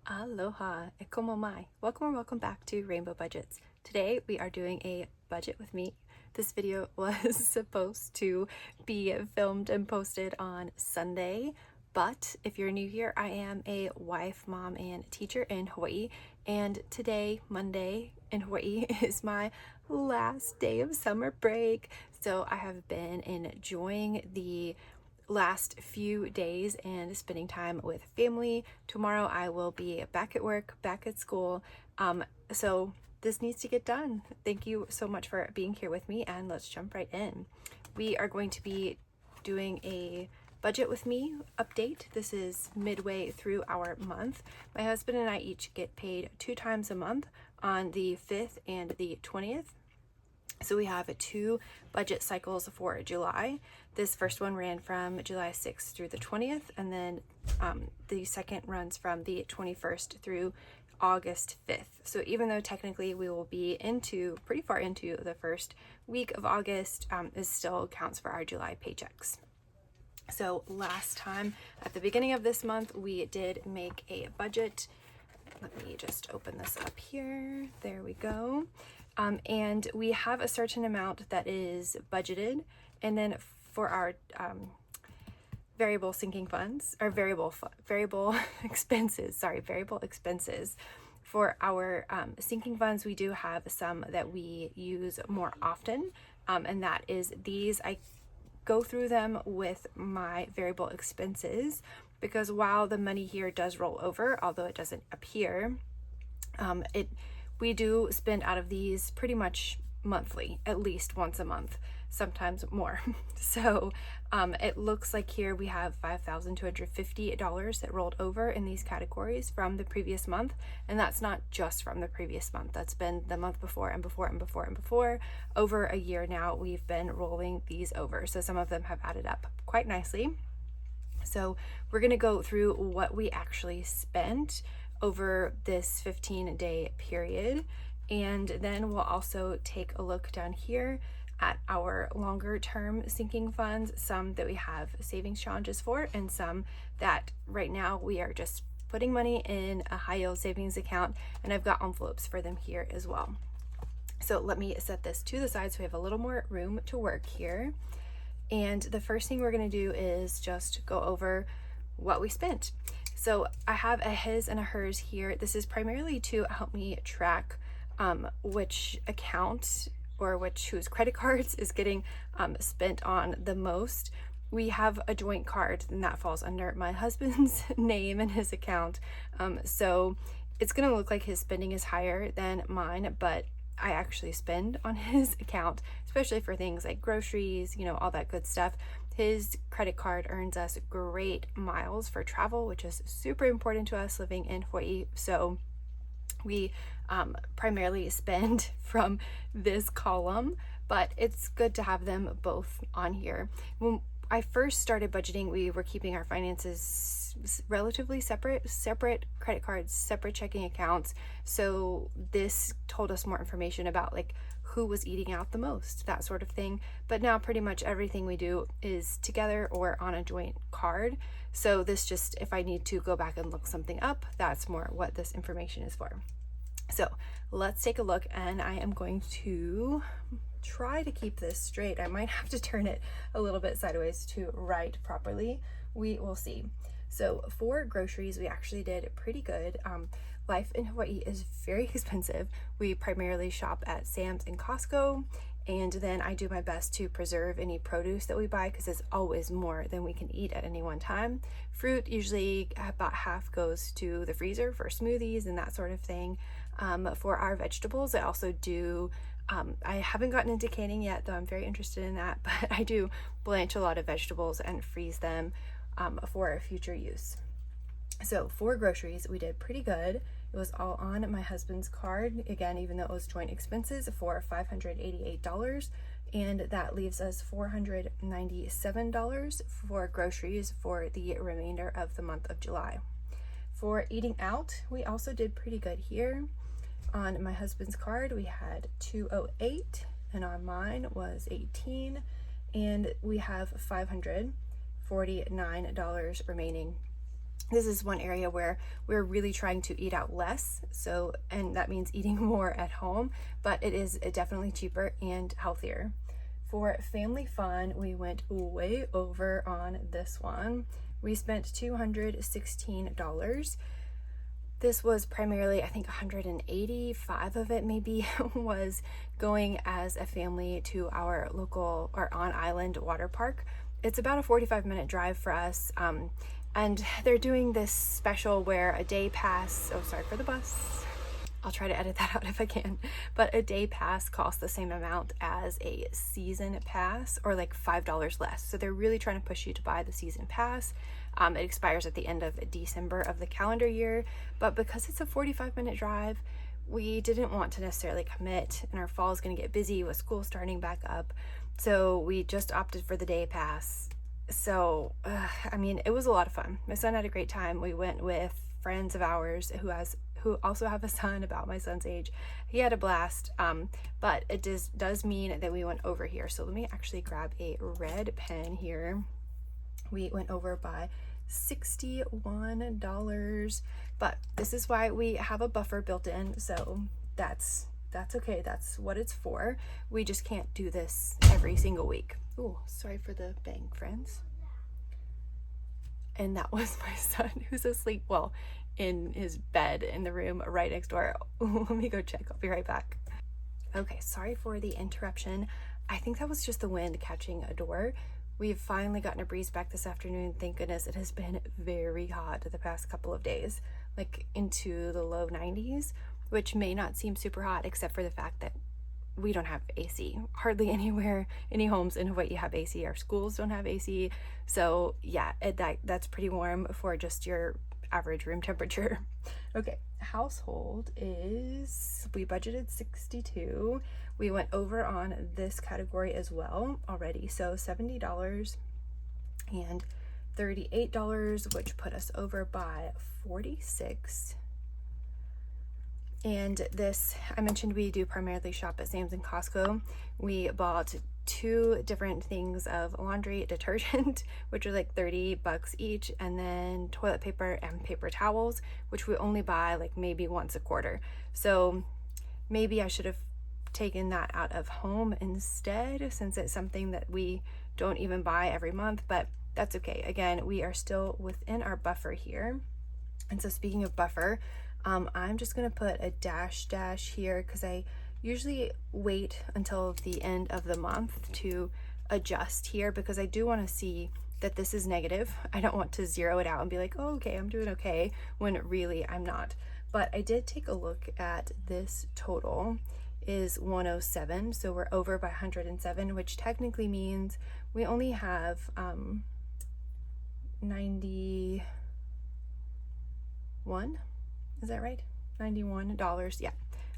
Aloha, e como mai. Welcome or welcome back to Rainbow Budgets. Today we are doing a budget with me. This video was supposed to be filmed and posted on Sunday, but if you're new here, I am a wife, mom, and teacher in Hawaii, and today, Monday in Hawaii, is my last day of summer break. So I have been enjoying the last few days and spending time with family. Tomorrow I will be back at work, back at school. So this needs to get done. Thank you so much for being here with me, and let's jump right in. We are going to be doing a budget with me update. This is midway through our month. My husband and I each get paid 2 times a month, on the 5th and the 20th. So we have 2 budget cycles for July. This first one ran from July 6th through the 20th, and then the second runs from the 21st through August 5th. So even though technically we will be pretty far into the first week of August, it still counts for our July paychecks. So last time at the beginning of this month, we did make a budget. Let me just open this up here. There we go. And we have a certain amount that is budgeted, and then for our variable sinking funds, or variable expenses, variable expenses. For our sinking funds, we do have some that we use more often, and that is these. I go through them with my variable expenses because while the money here does roll over, although it doesn't appear, we do spend out of these pretty much monthly, at least once a month, sometimes more. So it looks like here we have $5,250 that rolled over in these categories from the previous month. And that's not just from the previous month. That's been the month before and before and before and before. Over a year now, we've been rolling these over. So some of them have added up quite nicely. So we're going to go through what we actually spent over this 15-day period, and then we'll also take a look down here at our longer term sinking funds, some that we have savings challenges for, and some that right now we are just putting money in a high yield savings account, and I've got envelopes for them here as well. So let me set this to the side so we have a little more room to work here. And the first thing we're going to do is just go over what we spent. So I have a his and a hers here. This is primarily to help me track which account or whose credit cards is getting spent on the most. We have a joint card, and that falls under my husband's name and his account. So it's going to look like his spending is higher than mine, but I actually spend on his account, especially for things like groceries, all that good stuff. His credit card earns us great miles for travel, which is super important to us living in Hawaii. So we primarily spend from this column, but it's good to have them both on here. When I first started budgeting, we were keeping our finances relatively separate credit cards, separate checking accounts. So this told us more information about like who was eating out the most, that sort of thing. But now pretty much everything we do is together or on a joint card. So this just, if I need to go back and look something up, that's more what this information is for. So let's take a look, and I am going to try to keep this straight. I might have to turn it a little bit sideways to write properly. We will see. So for groceries, we actually did pretty good. Life in Hawaii is very expensive. We primarily shop at Sam's and Costco, and then I do my best to preserve any produce that we buy because it's always more than we can eat at any one time. Fruit, usually about half goes to the freezer for smoothies and that sort of thing. For our vegetables, I also do I haven't gotten into canning yet, though I'm very interested in that, but I do blanch a lot of vegetables and freeze them for future use. So for groceries, we did pretty good. It was all on my husband's card, again, even though it was joint expenses, for $588, and that leaves us $497 for groceries for the remainder of the month of July. For eating out, we also did pretty good here. On my husband's card, we had $208, and on mine was $18, and we have $549 remaining this is one area where we're really trying to eat out less. So, and that means eating more at home, but it is definitely cheaper and healthier. For family fun, we went way over on this one. We spent $216. This was primarily, I think 185 of it maybe was going as a family to our local or on island water park. It's about a 45-minute drive for us. And they're doing this special where a day pass, oh, sorry for the bus. I'll try to edit that out if I can, but a day pass costs the same amount as a season pass, or like $5 less. So they're really trying to push you to buy the season pass. It expires at the end of December of the calendar year, but because it's a 45-minute drive, we didn't want to necessarily commit, and our fall is going to get busy with school starting back up. So we just opted for the day pass. So, I mean, it was a lot of fun. My son had a great time. We went with friends of ours who also have a son about my son's age. He had a blast, but it does mean that we went over here. So let me actually grab a red pen here. We went over by $61, but this is why we have a buffer built in. So that's okay. That's what it's for. We just can't do this every single week. Oh, sorry for the bang, friends. And that was my son who's asleep, well, in his bed in the room right next door. Let me go check. I'll be right back. Okay, sorry for the interruption. I think that was just the wind catching a door. We've finally gotten a breeze back this afternoon. Thank goodness. It has been very hot the past couple of days, like into the low 90s, which may not seem super hot except for the fact that we don't have AC. Hardly anywhere, any homes in Hawaii have AC. Our schools don't have AC. So yeah, that's pretty warm for just your average room temperature. Okay, household is, we budgeted 62. We went over on this category as well already. So $70 and $38, which put us over by 46. And this, I mentioned we do primarily shop at Sam's and Costco. We bought 2 different things of laundry detergent, which are like $30 each, and then toilet paper and paper towels, which we only buy like maybe once a quarter. So maybe I should have taken that out of home instead, since it's something that we don't even buy every month, but that's okay. Again, we are still within our buffer here. And so speaking of buffer, I'm just gonna put a dash here because I usually wait until the end of the month to adjust here, because I do want to see that this is negative. I don't want to zero it out and be like, oh, okay, I'm doing okay, when really I'm not. But I did take a look at this total is 107, so we're over by 107, which technically means we only have 91, is that right? $91, yeah,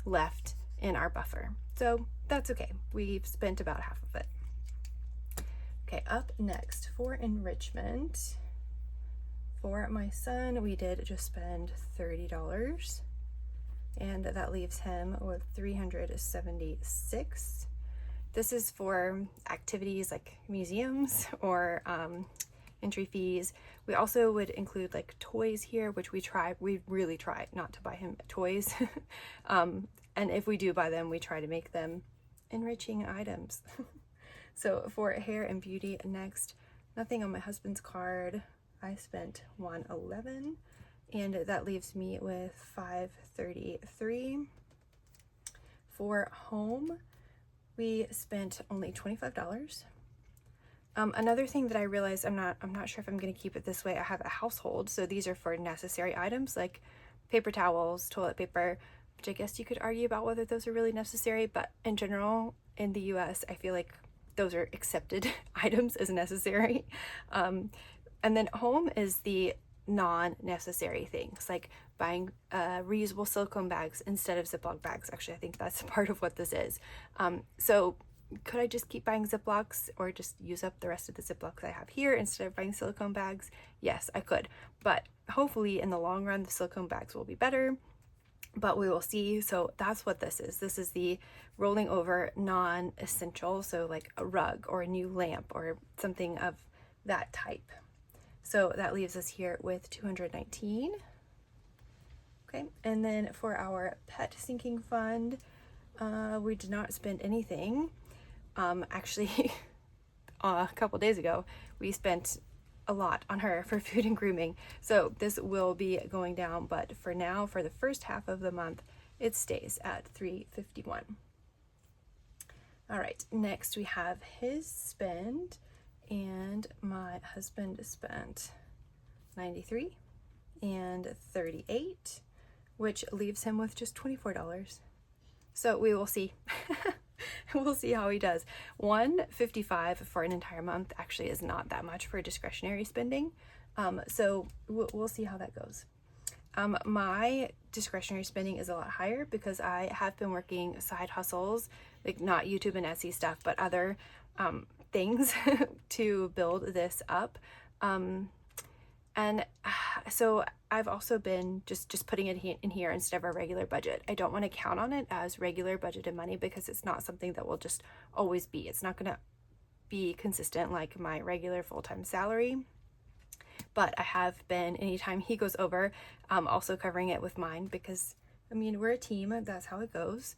left in our buffer. So that's okay. We've spent about half of it. Okay, up next for enrichment. For my son, we did just spend $30, and that leaves him with $376. This is for activities like museums or entry fees. We also would include like toys here, which we really try not to buy him toys. And if we do buy them, we try to make them enriching items. So for hair and beauty next, nothing on my husband's card. I spent $111, and that leaves me with $533. For home, we spent only $25. Another thing that I realized, I'm not sure if I'm going to keep it this way. I have a household, so these are for necessary items like paper towels, toilet paper, which I guess you could argue about whether those are really necessary, but in general, in the US, I feel like those are accepted items as necessary. And then home is the non-necessary things, like buying reusable silicone bags instead of Ziploc bags. Actually, I think that's part of what this is. So could I just keep buying Ziplocs or just use up the rest of the Ziplocs I have here instead of buying silicone bags? Yes, I could, but hopefully in the long run, the silicone bags will be better, but we will see. So that's what this is. This is the rolling over non-essential, so like a rug or a new lamp or something of that type. So that leaves us here with 219. Okay, and then for our pet sinking fund, we did not spend anything. Actually, a couple days ago, we spent a lot on her for food and grooming. So this will be going down, but for now, for the first half of the month, it stays at 351. All right, next we have his spend, and my husband spent 93 and 38, which leaves him with just $24. So we will see. We'll see how he does. 155 for an entire month actually is not that much for discretionary spending. So we'll see how that goes. My discretionary spending is a lot higher because I have been working side hustles, like not YouTube and Etsy stuff, but other things to build this up. And so I've also been just putting it in here instead of our regular budget. I don't want to count on it as regular budgeted money because it's not something that will just always be. It's not going to be consistent like my regular full-time salary. But I have been, anytime he goes over, also covering it with mine because, I mean, we're a team. That's how it goes.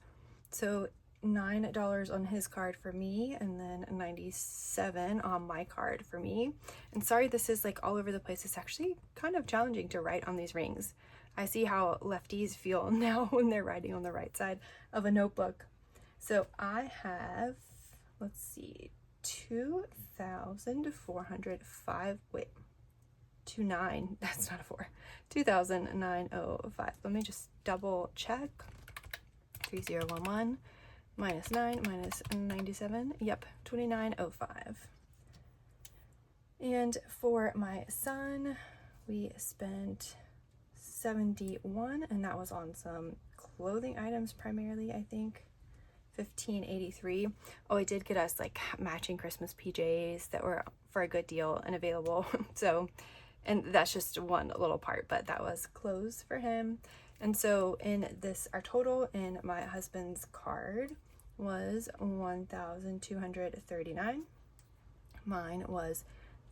So $9 on his card for me, and then $97 on my card for me. And sorry, this is like all over the place. It's actually kind of challenging to write on these rings. I see how lefties feel now when they're writing on the right side of a notebook. So I have, let's see, 2,405, wait, 29, that's not a 4, 2,905. Let me just double check. 3011 minus 9 minus 97, yep, 2905. And for my son, we spent 71, and that was on some clothing items primarily, I think. 1583. Oh, I did get us like matching Christmas PJs that were for a good deal and available. So, and that's just one little part, but that was clothes for him. And so in this, our total in my husband's card was 1,239. Mine was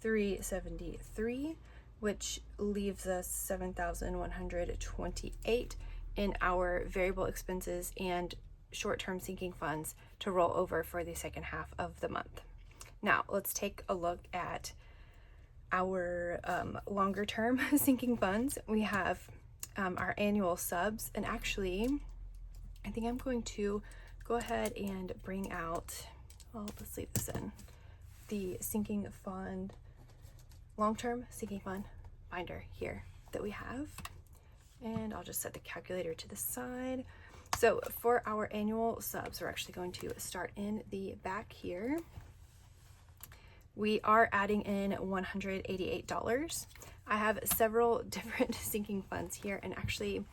373, which leaves us 7,128 in our variable expenses and short-term sinking funds to roll over for the second half of the month. Now let's take a look at our longer-term sinking funds. We have our annual subs, and actually I think I'm going to go ahead and bring out, well, let's leave this in, the sinking fund, long-term sinking fund binder here that we have, and I'll just set the calculator to the side. So for our annual subs, we're actually going to start in the back here. We are adding in $188. I have several different sinking funds here, and actually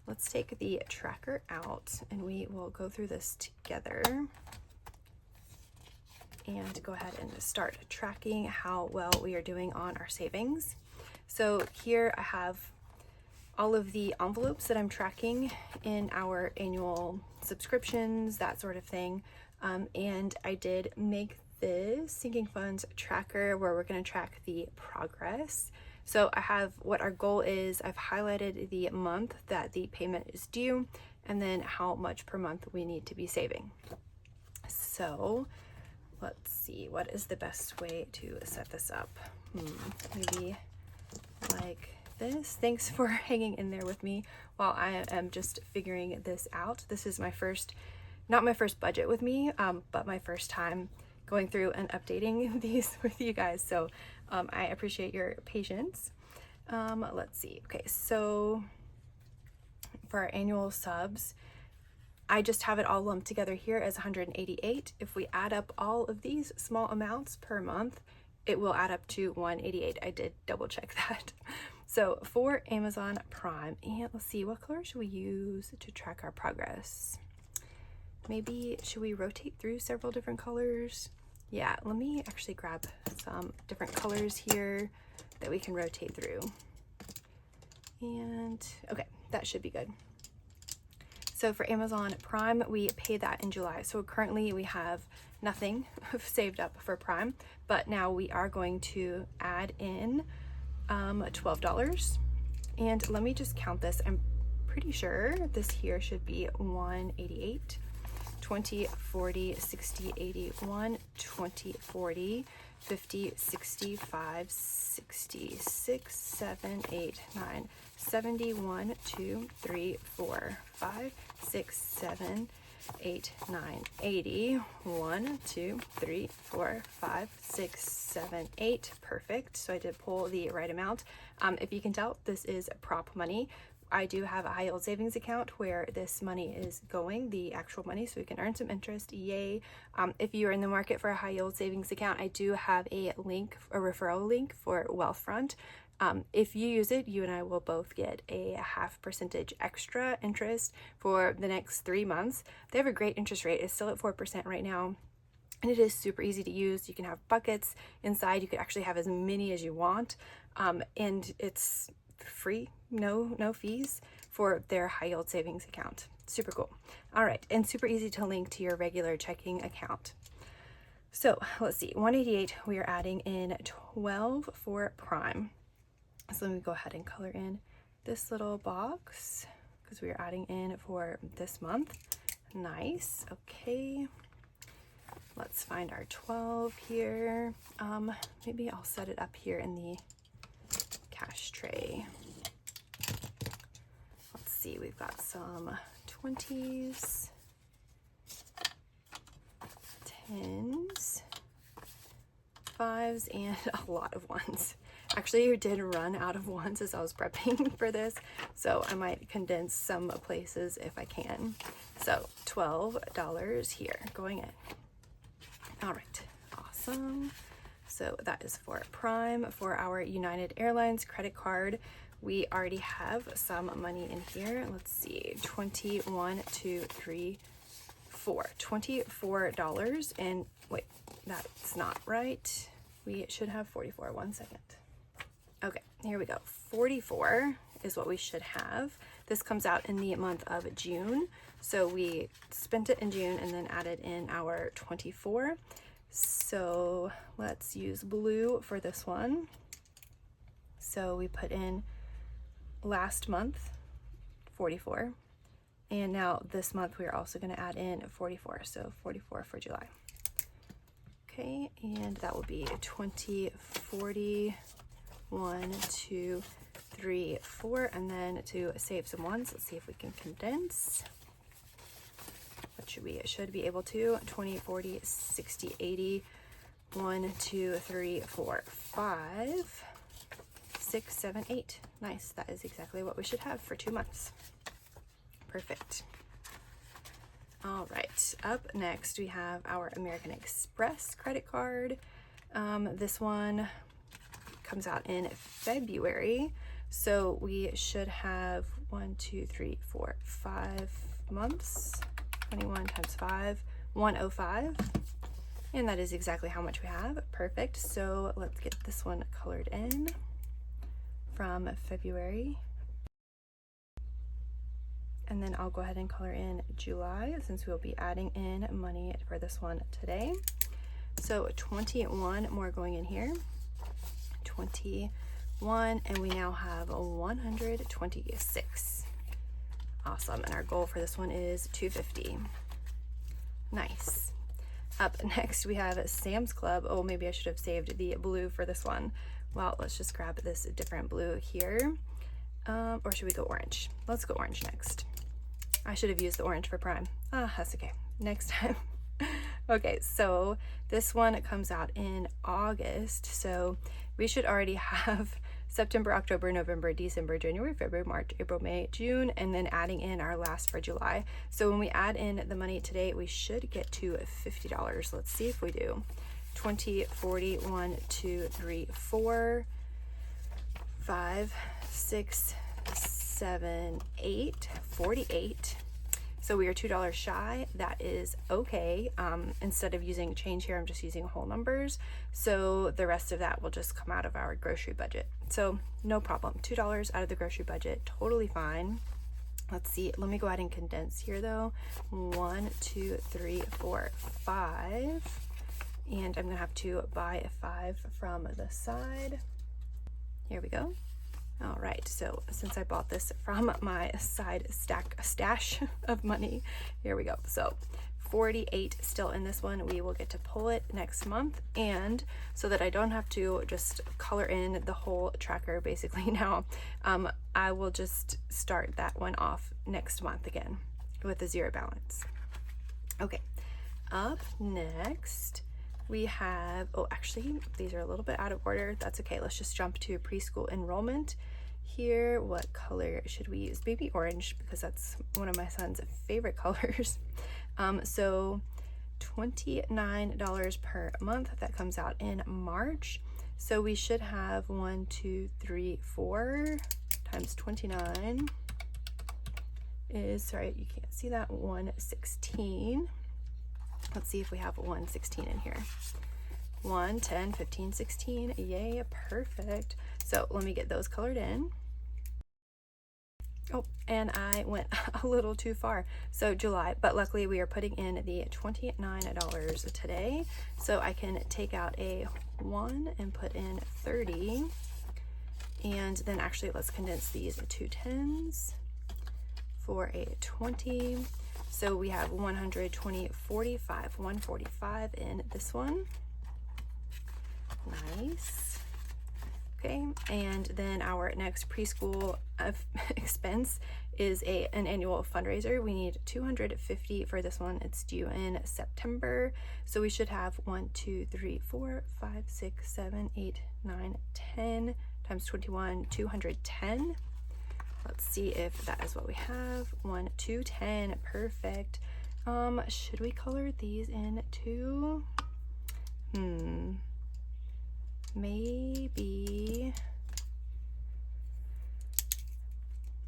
let's take the tracker out and we will go through this together and go ahead and start tracking how well we are doing on our savings. So here I have all of the envelopes that I'm tracking in our annual subscriptions, that sort of thing. And I did make this sinking funds tracker where we're going to track the progress. So I have what our goal is. I've highlighted the month that the payment is due, and then how much per month we need to be saving. So let's see, what is the best way to set this up? Maybe like this. Thanks for hanging in there with me while I am just figuring this out. This is my first, not my first budget with me, but my first time going through and updating these with you guys. So I appreciate your patience. Let's see. Okay, so for our annual subs, I just have it all lumped together here as 188. If we add up all of these small amounts per month, it will add up to 188. I did double check that. So for Amazon Prime, and let's see, what color should we use to track our progress? Maybe, should we rotate through several different colors? Yeah, let me actually grab some different colors here that we can rotate through. And okay, that should be good. So for Amazon Prime, we pay that in July. So currently we have nothing saved up for Prime, but now we are going to add in $12. And let me just count this. I'm pretty sure this here should be 188, 20, 40, 60, 81, 20, 40, 50, 65, 66, 7, 8, 9, 71, 2, 3, 4, 5, 6, 7, 8, 9, 80, 1, 2, 3, 4, 5, 6, 7, 8. Perfect. So I did pull the right amount. If you can tell, this is prop money. I do have a high yield savings account where this money is going, the actual money, so we can earn some interest. Yay. If you are in the market for a high yield savings account, I do have a link, a referral link for Wealthfront. If you use it, you and I will both get a 0.5% extra interest for the next 3 months. They have a great interest rate. It's still at 4% right now. And it is super easy to use. You can have buckets inside. You could actually have as many as you want. And it's free, no fees for their high yield savings account. Super cool. All right. And super easy to link to your regular checking account. So let's see, 188, we are adding in 12 for prime. So let me go ahead and color in this little box because we are adding in for this month. Nice. Okay. Let's find our 12 here. Maybe I'll set it up here in the cash tray. Let's see, we've got some 20s, 10s, 5s, and a lot of 1s. Actually, I did run out of 1s as I was prepping for this, so I might condense some places if I can. So $12 here going in. All right, awesome. So that is for prime. For our United Airlines credit card, we already have some money in here. Let's see, 21, 2, 3, 4, $24. And wait, that's not right. We should have 44. 1 second. Okay, here we go. 44 is what we should have. This comes out in the month of June. So we spent it in June and then added in our 24. So let's use blue for this one. So we put in last month 44, and now this month we are also going to add in 44, so 44 for July. Okay, and that will be 20, 40, 1, 2, 3, 4, and then to save some ones, let's see if we can condense. What should we? It should be able to 20, 40, 60, 80, 1, 2, 3, 4, 5, 6, 7, 8. Nice. That is exactly what we should have for 2 months. Perfect. All right. Up next, we have our American Express credit card. This one comes out in February. So we should have 1, 2, 3, 4, 5 months. 21 times 5, 105. And that is exactly how much we have. Perfect. So let's get this one colored in from February. And then I'll go ahead and color in July since we'll be adding in money for this one today. So 21 more going in here. 21, and we now have 126. Awesome. And our goal for this one is 250. Nice. Up next, we have Sam's Club. Oh, maybe I should have saved the blue for this one. Well, let's just grab this different blue here. Or should we go orange? Let's go orange next. I should have used the orange for prime. That's okay. Next time. Okay, so this one comes out in August. So we should already have September, October, November, December, January, February, March, April, May, June, and then adding in our last for July. So when we add in the money today, we should get to $50. Let's see if we do. 20, 40, 1, 2, 3, 4, 5, 6, 7, 8, 48. So we are $2 shy. That is okay. Instead of using change here, I'm just using whole numbers. So the rest of that will just come out of our grocery budget. So no problem. $2 out of the grocery budget, totally fine. Let's see. Let me go ahead and condense here though. 1, 2, 3, 4, 5. And I'm gonna have to buy a 5 from the side. Here we go. All right, so since I bought this from my side stash of money, here we go. So 48 still in this one. We will get to pull it next month, and so that I don't have to just color in the whole tracker basically now, I will just start that one off next month again with a zero balance. Okay, up next we have, oh, actually, these are a little bit out of order. That's okay. Let's just jump to preschool enrollment here. What color should we use? Maybe orange, because that's one of my son's favorite colors. So $29 per month. That comes out in March. So we should have 1, 2, 3, 4 times 29 is, sorry, you can't see that, 116. Let's see if we have 116 in here. 1, 10, 15, 16. Yay, perfect. So let me get those colored in. Oh, and I went a little too far. So July, but luckily we are putting in the $29 today. So I can take out a 1 and put in 30. And then actually let's condense these to 10s for a 20. So we have 120, 45, 145 in this one. Nice. Okay, and then our next preschool expense is an annual fundraiser. We need 250 for this one. It's due in September. So we should have 1, 2, 3, 4, 5, 6, 7, 8, 9, 10 times 21, 210. Let's see if that is what we have. 1, 2, 10. Perfect. Should we color these in too? Maybe.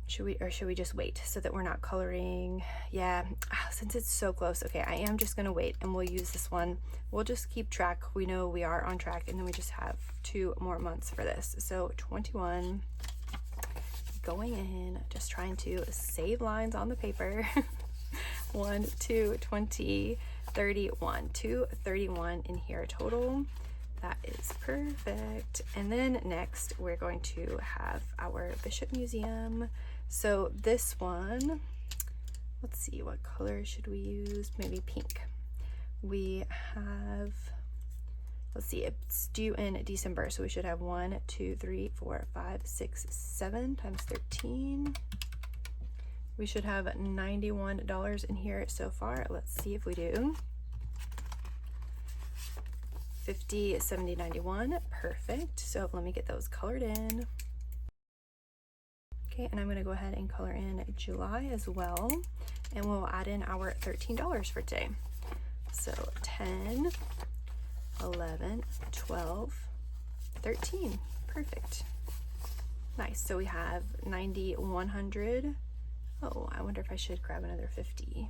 Should we just wait so that we're not coloring? Yeah, since it's so close. Okay, I am just gonna wait and we'll use this one. We'll just keep track. We know we are on track, and then we just have 2 more months for this. So 21. Going in, just trying to save lines on the paper. 1, 2, 20, 31, 231 in here total. That is perfect. And then next we're going to have our Bishop Museum. So this one, let's see, what color should we use? Maybe pink. We have, let's see, it's due in December, so we should have 1, 2, 3, 4, 5, 6, 7 times 13. We should have $91 in here so far. Let's see if we do. 50, 70, 91. Perfect. So let me get those colored in. Okay, and I'm going to go ahead and color in July as well, and we'll add in our $13 for today. So 10, 11, 12, 13. Perfect. Nice. So we have 90, 100. Oh, I wonder if I should grab another 50.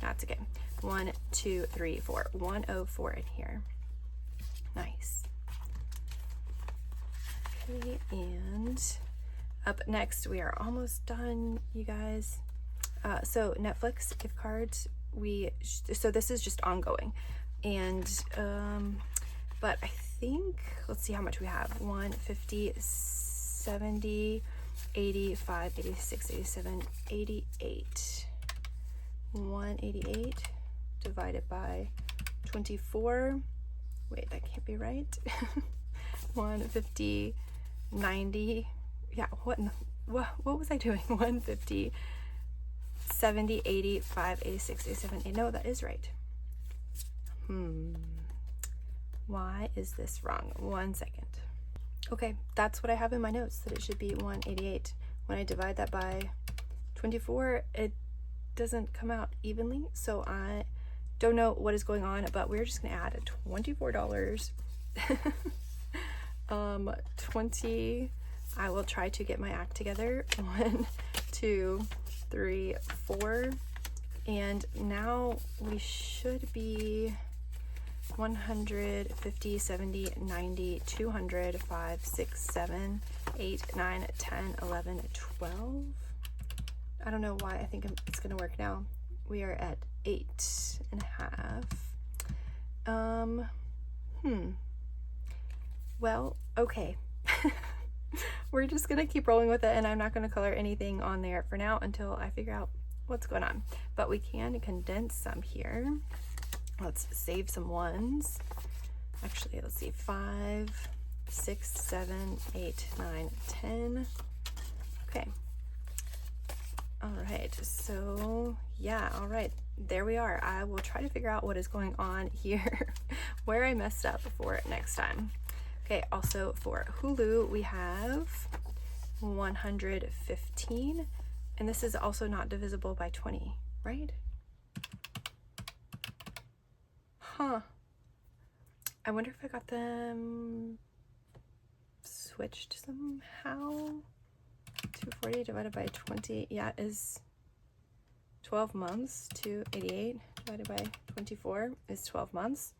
That's okay. 1, 2, 3, 4. 104 in here. Nice. Okay, and up next, we are almost done, you guys. So Netflix gift cards, so this is just ongoing. And, but I think, let's see how much we have. 150, 70, 85, 86, 87, 88. 188 divided by 24. Wait, that can't be right. 150, 90. Yeah, what was I doing? 150, 70, 85, 86, 87, 80. No, that is right. Why is this wrong? 1 second. Okay, that's what I have in my notes, that it should be 188. When I divide that by 24, it doesn't come out evenly, so I don't know what is going on, but we're just gonna add $24. 20. I will try to get my act together. 1, 2, 3, 4, and now we should be 150, 70, 90, 200, 5, 6, 7, 8, 9, 10, 11, 12. I don't know why I think it's gonna work now. We are at 8.5. Well, okay. we're just gonna keep rolling with it, and I'm not gonna color anything on there for now until I figure out what's going on. But we can condense some here. Let's save some ones. Actually, let's see, 5, 6, 7, 8, 9, 10. Okay. All right, so yeah, all right, there we are. I will try to figure out what is going on here, where I messed up for next time. Okay, also for Hulu, we have 115, and this is also not divisible by 20, right? Huh. I wonder if I got them switched somehow. 240 divided by 20, yeah, is 12 months. 288 divided by 24 is 12 months.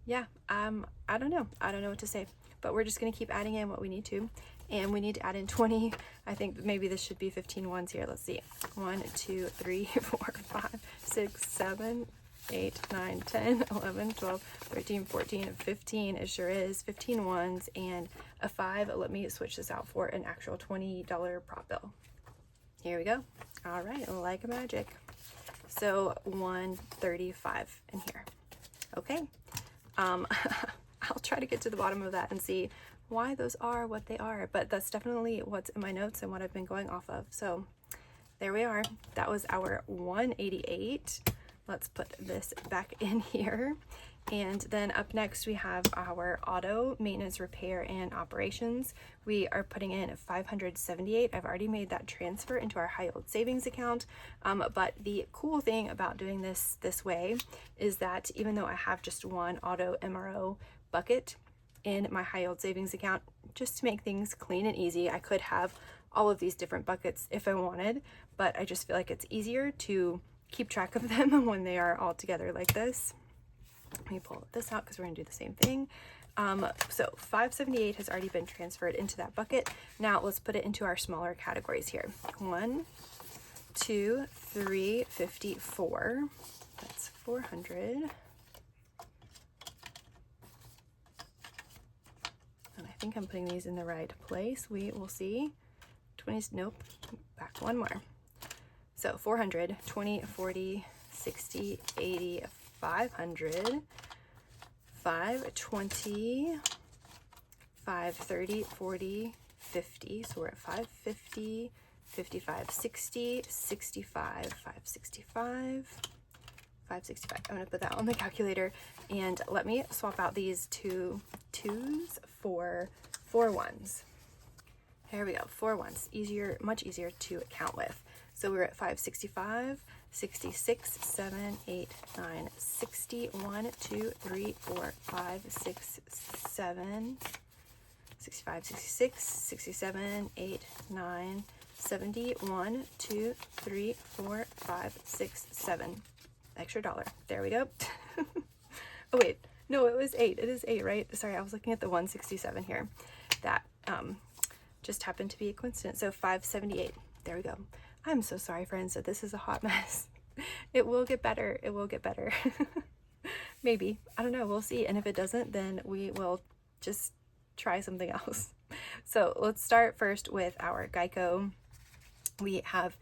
Yeah, I don't know what to say, but we're just gonna keep adding in what we need to, and we need to add in 20. I think maybe this should be 15 ones here. Let's see, 1, 2, 3, 4, 5, 6, 7, 8, 9, 10, 11, 12, 13, 14, 15. It sure is 15 ones and a 5. Let me switch this out for an actual $20 prop bill. Here we go. All right, like magic. So 135 in here. Okay. I'll try to get to the bottom of that and see why those are what they are, but that's definitely what's in my notes and what I've been going off of. So there we are. That was our 188. Let's put this back in here. And then up next we have our auto maintenance, repair, and operations. We are putting in 578. I've already made that transfer into our high yield savings account. But the cool thing about doing this way is that even though I have just one auto MRO bucket in my high yield savings account, just to make things clean and easy, I could have all of these different buckets if I wanted, but I just feel like it's easier to keep track of them when they are all together like this. Let me pull this out because we're gonna do the same thing. So 578 has already been transferred into that bucket. Now let's put it into our smaller categories here. 1, 2, 3, 54. That's 400. And I think I'm putting these in the right place. We will see. 20s, nope, back one more. So 400, 20, 40, 60, 80, 500, 520, 530, 40, 50. So we're at 550, 55, 60, 65, 565, 565. I'm going to put that on the calculator, and let me swap out these 2 2s for 4 1s. There we go, 4 1s. Easier, much easier to count with. So we're at 565, 66, 7, 8, 9, 60, 1, 2, 3, 4, 5, 6, 7, 65, 66, 67, 8, 9, 70, 1, 2, 3, 4, 5, 6, 7. Extra $1. There we go. Oh wait, no, it was 8. It is 8, right? Sorry, I was looking at the 167 here. That just happened to be a coincidence. So 578. There we go. I'm so sorry, friends, that this is a hot mess. It will get better. It will get better. Maybe. I don't know. We'll see. And if it doesn't, then we will just try something else. So let's start first with our Geico. We have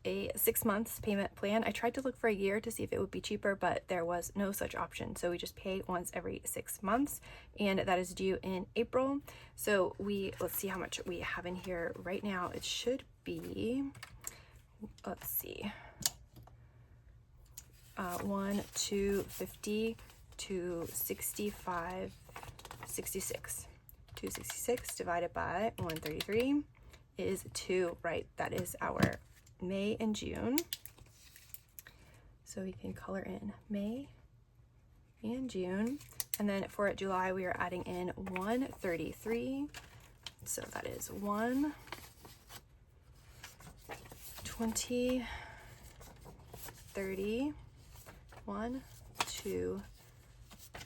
a 6 months payment plan. I tried to look for a year to see if it would be cheaper, but there was no such option. So we just pay once every 6 months, and that is due in April. So let's see how much we have in here right now. It should be, let's see, 250, 265, 66. 266 divided by 133 is 2, right? That is our May and June. So we can color in May and June. And then for July, we are adding in 133. So that is 20, 30, 1, 2,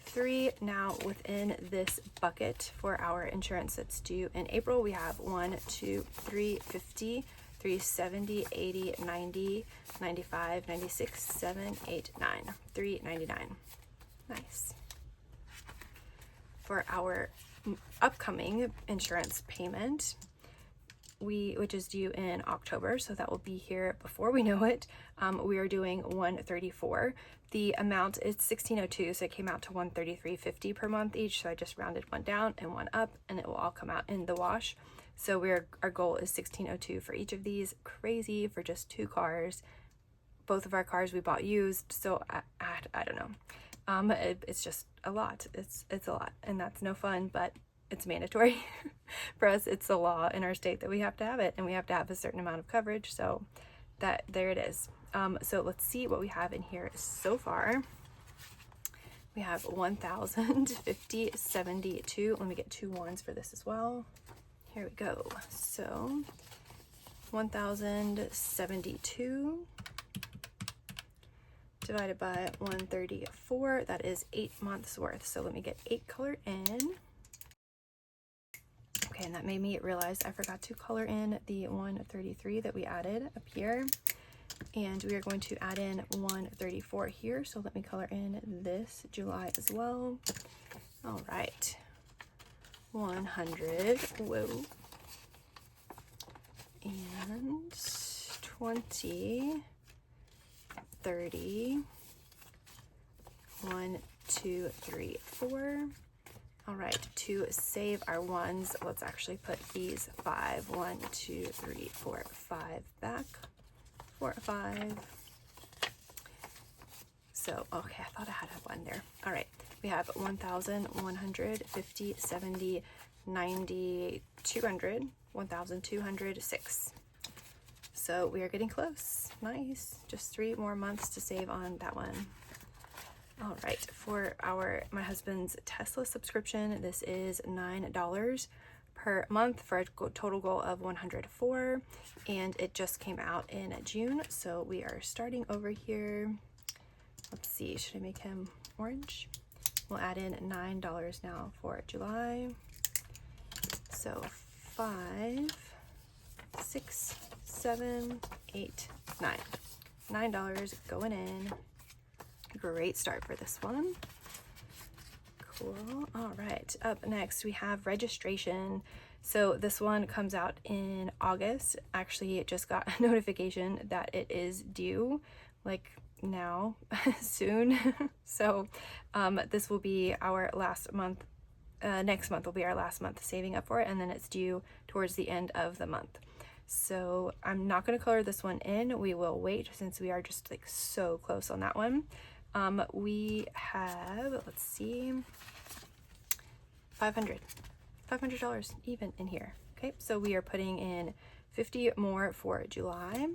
3. Now within this bucket for our insurance that's due in April, we have 1, 2, 3, 50, 370, 80, 90, 95, 96, 7, 8, 9, 399. Nice. For our upcoming insurance payment, which is due in October, so that will be here before we know it. We are doing $134. The amount is $1,602, so it came out to $133.50 per month each. So I just rounded one down and one up, and it will all come out in the wash. So our goal is $1,602 for each of these. Crazy for just 2 cars. Both of our cars we bought used, so I don't know. It's just a lot. It's a lot, and that's no fun, but it's mandatory for us. It's the law in our state that we have to have it, and we have to have a certain amount of coverage. So there it is. So let's see what we have in here so far. We have 1,050, 72. Let me get 2 ones for this as well. Here we go. So 1,072 divided by 134, that is 8 months worth. So let me get 8 colored in. Okay, and that made me realize I forgot to color in the 133 that we added up here. And we are going to add in 134 here. So let me color in this July as well. All right. 100. Whoa. And 20. 30. 1, 2, 3, 4. All right, to save our ones, let's actually put these 5. 1, 2, 3, 4, 5 back. 4, 5. So, okay, I thought I had a 1 there. All right, we have 1,150, 70, 90, 200, 1,206. So we are getting close. Nice. Just 3 more months to save on that one. All right, for my husband's Tesla subscription, this is $9 per month for a total goal of $104, and it just came out in June, so we are starting over here. Let's see, should I make him orange? We'll add in $9 now for July. So 5, 6, 7, 8, 9. $9 going in. Great start for this one. Cool. All right, up next we have registration. So this one comes out in August. Actually, it just got a notification that it is due like now soon. So this will be our last month. Next month will be our last month saving up for it, and then it's due towards the end of the month. So I'm not going to color this one in. We will wait since we are just like so close on that one. We have, let's see, $500 even in here. Okay, so we are putting in 50 more for July.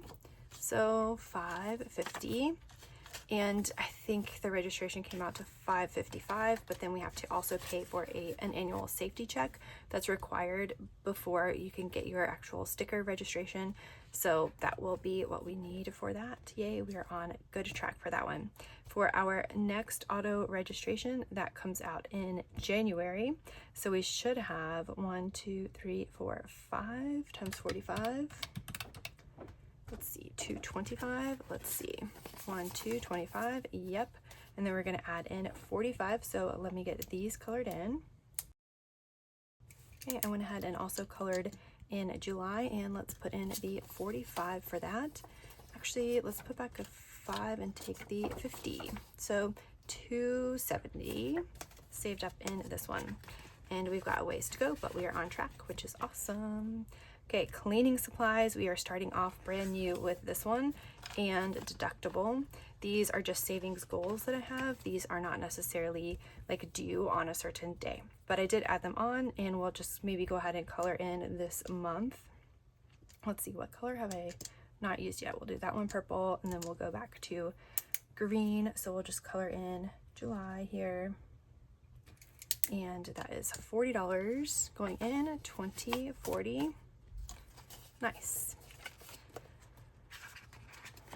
So 550. And I think the registration came out to $555, but then we have to also pay for an annual safety check that's required before you can get your actual sticker registration. So that will be what we need for that. Yay, we are on good track for that one. For our next auto registration, that comes out in January. So we should have 1, 2, 3, 4, 5 times 45. Let's see, 225. Let's see, 1, 2, 25. Yep. And then we're going to add in 45. So let me get these colored in. Okay, I went ahead and also colored in July, and let's put in the 45 for that. Actually, let's put back a 5 and take the 50. So 270 saved up in this one. And we've got a ways to go, but we are on track, which is awesome. Okay, cleaning supplies, we are starting off brand new with this one, and deductible. These are just savings goals that I have. These are not necessarily like due on a certain day, but I did add them on, and we'll just maybe go ahead and color in this month. Let's see, what color have I not used yet? We'll do that one purple, and then we'll go back to green. So we'll just color in July here. And that is $40 going in, 20, 40. Nice.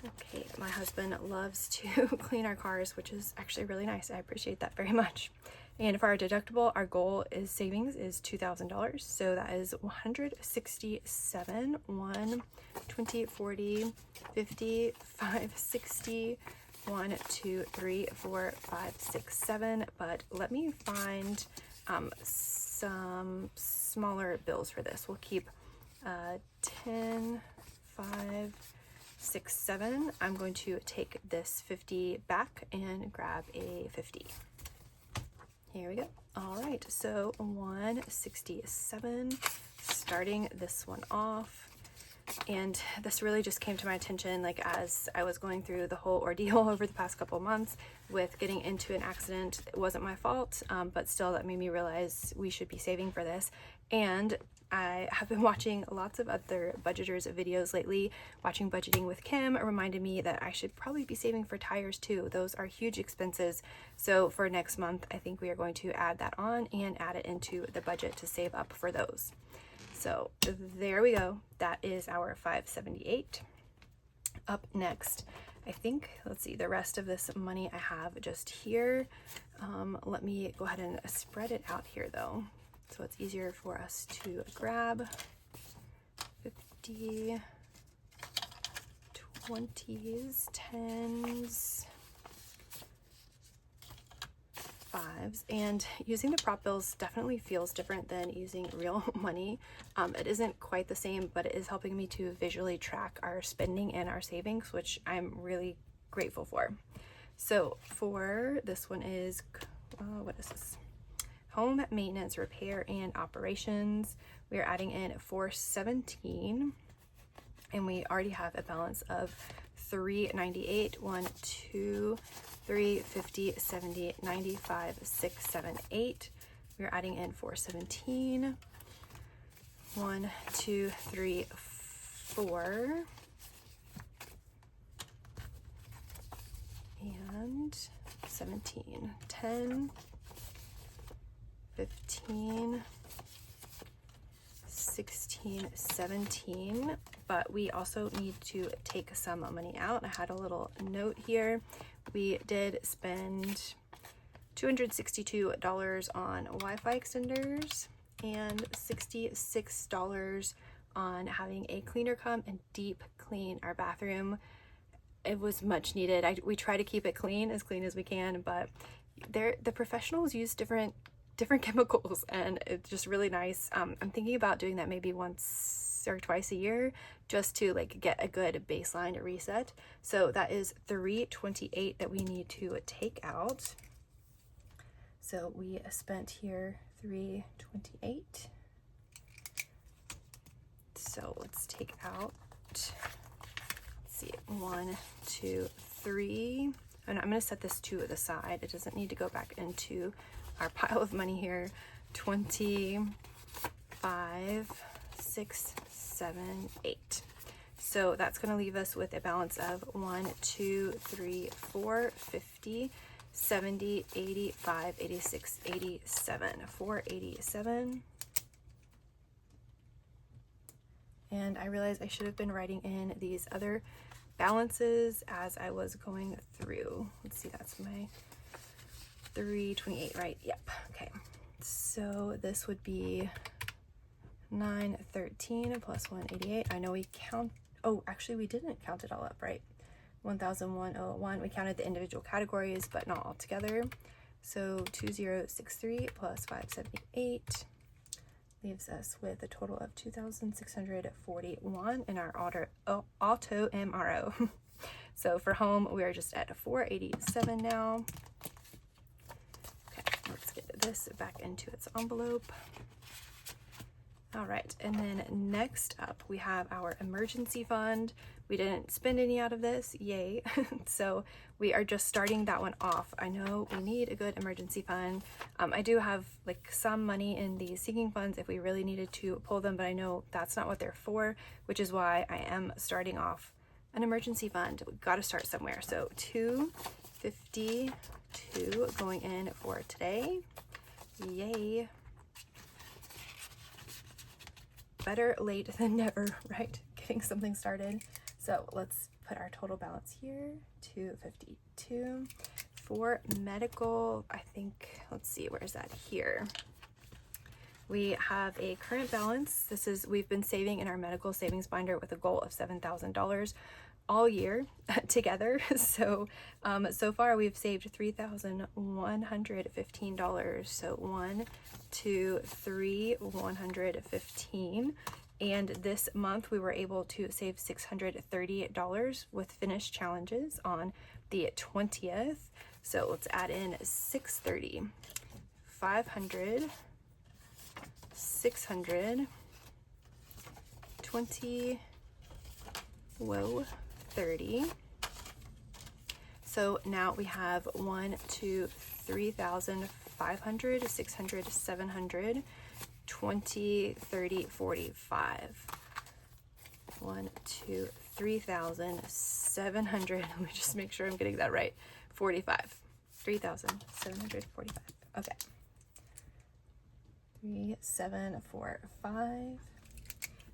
Okay, my husband loves to clean our cars, which is actually really nice. I appreciate that very much. And for our deductible, our goal is savings is $2,000. So that is 167, 1, 20, 40, 50, 5, 60, 1, 2, 3, 4, 5, 6, 7. But let me find some smaller bills for this. We'll keep 10, 5, 6, 7. I'm going to take this 50 back and grab a 50. Here we go. All right, so 167, starting this one off. And this really just came to my attention like as I was going through the whole ordeal over the past couple months with getting into an accident. It wasn't my fault, but still that made me realize we should be saving for this. And I have been watching lots of other budgeters videos lately. Watching Budgeting with Kim reminded me that I should probably be saving for tires too. Those are huge expenses. So for next month, I think we are going to add that on and add it into the budget to save up for those. So there we go. That is our 578. Up next, I think, let's see, the rest of this money I have just here. Let me go ahead and spread it out here though, so it's easier for us to grab. 50, 20s, 10s, 5s, and using the prop bills definitely feels different than using real money. It isn't quite the same, but it is helping me to visually track our spending and our savings, which I'm really grateful for. So for this one is, what is this? Home maintenance, repair, and operations. We are adding in 417, and we already have a balance of 398, 1, 2, 3, 50, 70, 95, 6, 7, 8. We're adding in 417. 1, 2, 3, 4. And 17. 10, 15, 16, 17. But we also need to take some money out. I had a little note here. We did spend $262 on Wi-Fi extenders and $66 on having a cleaner come and deep clean our bathroom. It was much needed. We try to keep it clean as we can, but the professionals use different chemicals, and it's just really nice. I'm thinking about doing that maybe once or twice a year, just to like get a good baseline reset. So that is 328 that we need to take out. So we spent here 328. So let's take out, let's see, 1, 2, 3. And I'm going to set this to the side. It doesn't need to go back into our pile of money here. 25, 6, 7, 8. So that's going to leave us with a balance of 1, 2, 3, 4, 50, 70, 85, 86, 87, 487. And I realized I should have been writing in these other balances as I was going through. Let's see, that's my 328, right? Yep. Okay. So this would be 913 plus 188. I know we count, oh, actually we didn't count it all up, right? 1001. We counted the individual categories, but not all together. So 2063 plus 578 leaves us with a total of 2,641 in our auto MRO. So for home, we are just at 487 now. Okay, let's get this back into its envelope. All right, and then next up, we have our emergency fund. We didn't spend any out of this, yay. So we are just starting that one off. I know we need a good emergency fund. I do have like some money in these sinking funds if we really needed to pull them, but I know that's not what they're for, which is why I am starting off an emergency fund. We've got to start somewhere. So 252 going in for today, yay. Better late than never, right? Getting something started. So let's put our total balance here, 252. For medical, I think, let's see, where is that here? We have a current balance. We've been saving in our medical savings binder with a goal of $7,000. all year together. So so far we've saved $3,115. So 1, 2, 3, 115. And this month we were able to save $630 with finished challenges on the 20th. So let's add in 630, 500, 600, 20, whoa, 30. So now we have 1, 2, 3,500, 600, 700, 20, 30, 45. 1, 2, 3,700. Let me just make sure I'm getting that right. 45. 3,745. Okay. 3,745.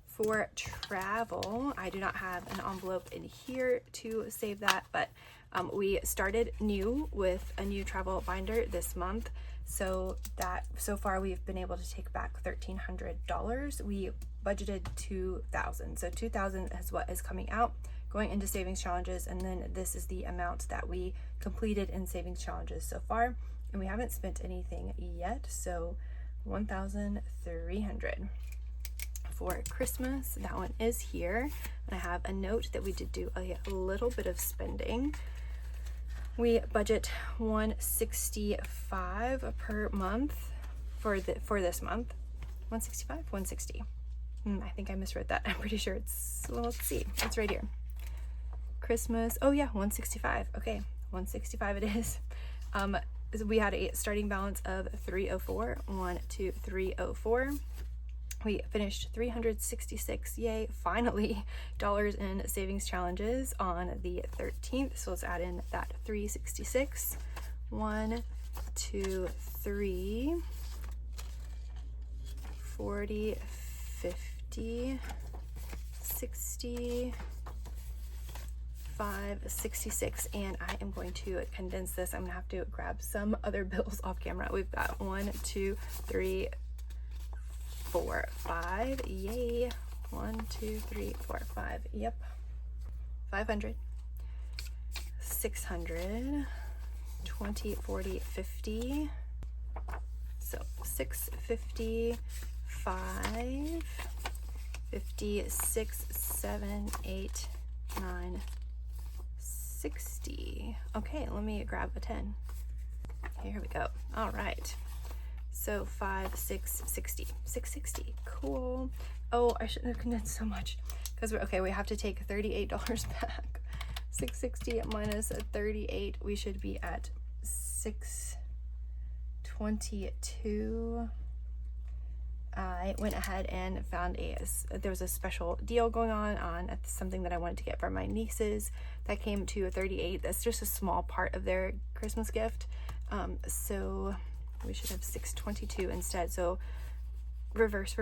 For travel, I do not have an envelope in here to save that, but we started new with a new travel binder this month. So far we've been able to take back $1,300. We budgeted $2,000. So $2,000 is what is coming out going into savings challenges, and then this is the amount that we completed in savings challenges so far, and we haven't spent anything yet. So 1,300. For Christmas, that one is here, and I have a note that we did do a little bit of spending. We budget $165 per month for this month. 165, 160. I think I misread that. I'm pretty sure it's, well, let's see, it's right here. Christmas, oh yeah, 165. Okay, 165 it is. We had a starting balance of 304. 1, 2, 304. We finished 366, yay, finally, dollars in savings challenges on the 13th. So let's add in that 366. 1, 2, 3, 40, 50, 60, 5, 66, and I am going to condense this. I'm gonna have to grab some other bills off camera. We've got 1, 2, 3, 4, 5, yay. 1, 2, 3, 4, 5, yep. 500, 600, 20, 40, 50. So 650, 5, 50, 6, 7, 8, 9, 60. Okay, let me grab a 10. Here we go. All right. So 5, 6, 60. 660. Cool. Oh, I shouldn't have condensed so much because we have to take $38 back. 660 minus 38, we should be at 622. I went ahead and found there was a special deal going on something that I wanted to get for my nieces that came to 38. That's just a small part of their Christmas gift. So we should have 622 instead. So reverse,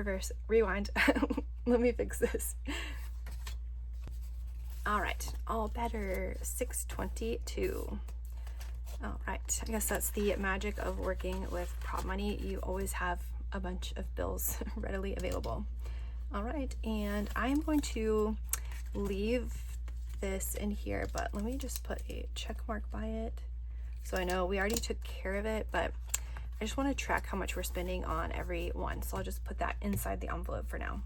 rewind. Let me fix this. All right, all better. 622. All right, I guess that's the magic of working with prop money. You always have a bunch of bills readily available. All right, and I'm going to leave this in here, but let me just put a check mark by it so I know we already took care of it, but I just want to track how much we're spending on every one, so I'll just put that inside the envelope for now.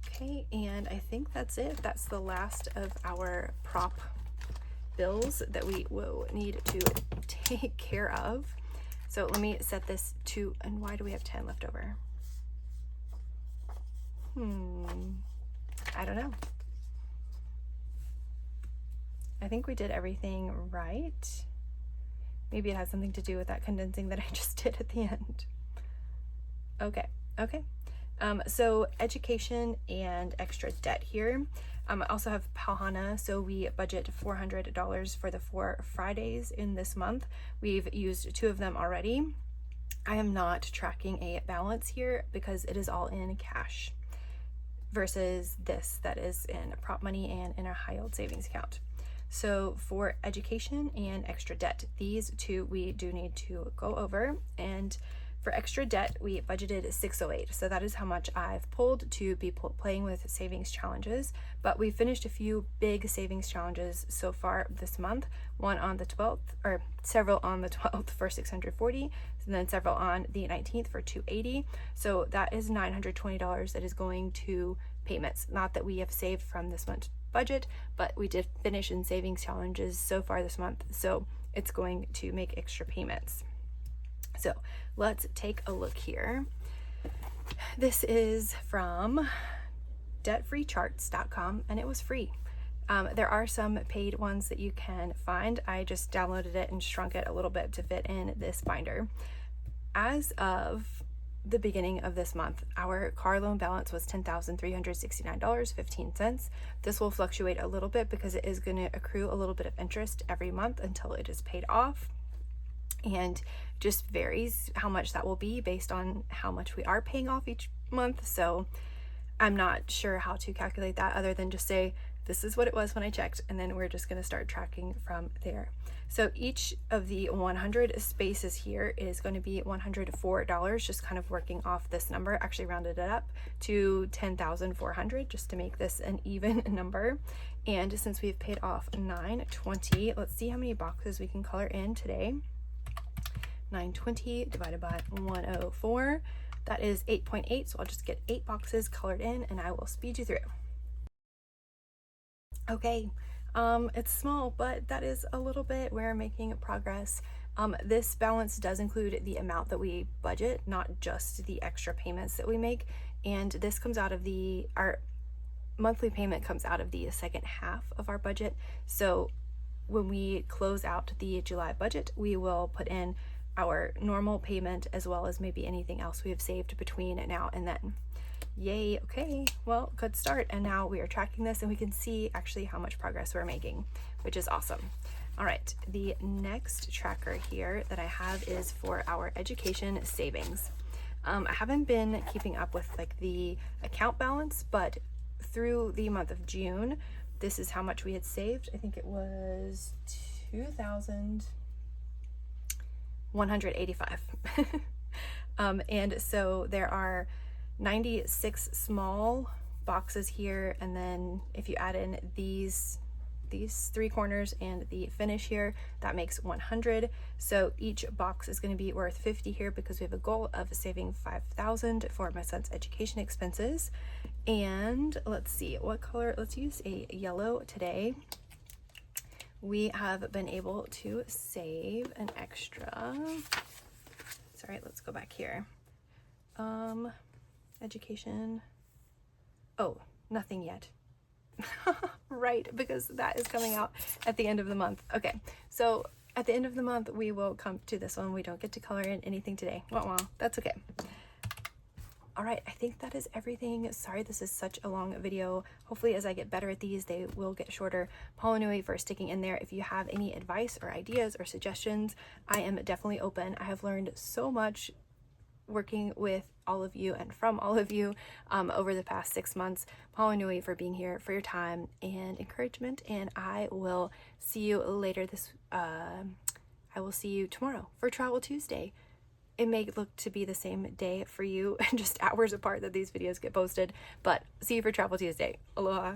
Okay, and I think that's it. That's the last of our prop bills that we will need to take care of. So let me set this to, and why do we have 10 left over? I don't know. I think we did everything right. Maybe it has something to do with that condensing that I just did at the end. Okay. So education and extra debt here. I also have Pauhana, so we budget $400 for the 4 Fridays in this month. We've used 2 of them already. I am not tracking a balance here because it is all in cash versus this that is in prop money and in a high yield savings account. So for education and extra debt, these 2 we do need to go over, and For extra debt, we budgeted 608. So that is how much I've pulled to be playing with savings challenges. But we finished a few big savings challenges so far this month. One on the 12th, or several on the 12th for 640, and then several on the 19th for 280. So that is $920 that is going to payments. Not that we have saved from this month's budget, but we did finish in savings challenges so far this month. So it's going to make extra payments. So let's take a look here. This is from debtfreecharts.com and it was free. There are some paid ones that you can find. I just downloaded it and shrunk it a little bit to fit in this binder. As of the beginning of this month, our car loan balance was $10,369.15. This will fluctuate a little bit because it is going to accrue a little bit of interest every month until it is paid off, and just varies how much that will be based on how much we are paying off each month. So I'm not sure how to calculate that other than just say this is what it was when I checked, and then we're just going to start tracking from there. So each of the 100 spaces here is going to be $104, just kind of working off this number. Actually rounded it up to 10,400 just to make this an even number. And since we've paid off 920, let's see how many boxes we can color in today. 920 divided by 104, that is 8.8. So I'll just get 8 boxes colored in and I will speed you through. Okay, it's small, but that is a little bit. We're making progress. This balance does include the amount that we budget, not just the extra payments that we make. And this comes out of our monthly payment comes out of the second half of our budget. So when we close out the July budget, we will put in our normal payment as well as maybe anything else we have saved between now and then. Yay. Okay, well, good start. And now we are tracking this and we can see actually how much progress we're making, which is awesome. All right, the next tracker here that I have is for our education savings. I haven't been keeping up with like the account balance, but through the month of June, this is how much we had saved. I think it was 2,185. And so there are 96 small boxes here, and then if you add in these 3 corners and the finish here, that makes 100. So each box is going to be worth 50 here because we have a goal of saving 5,000 for my son's education expenses. And let's see what color. Let's use a yellow today. We have been able to save an extra. Sorry, let's go back here. Education. Oh, nothing yet. Right, because that is coming out at the end of the month. Okay, so at the end of the month, we will come to this one. We don't get to color in anything today. Well, that's okay. All right, I think that is everything. Sorry, this is such a long video. Hopefully, as I get better at these, they will get shorter. Paula for sticking in there. If you have any advice or ideas or suggestions, I am definitely open. I have learned so much working with all of you and from all of you over the past 6 months. Paula for being here, for your time and encouragement, and I will see you later I will see you tomorrow for Travel Tuesday. It may look to be the same day for you, just hours apart that these videos get posted, but see you for Travel Tuesday. Aloha.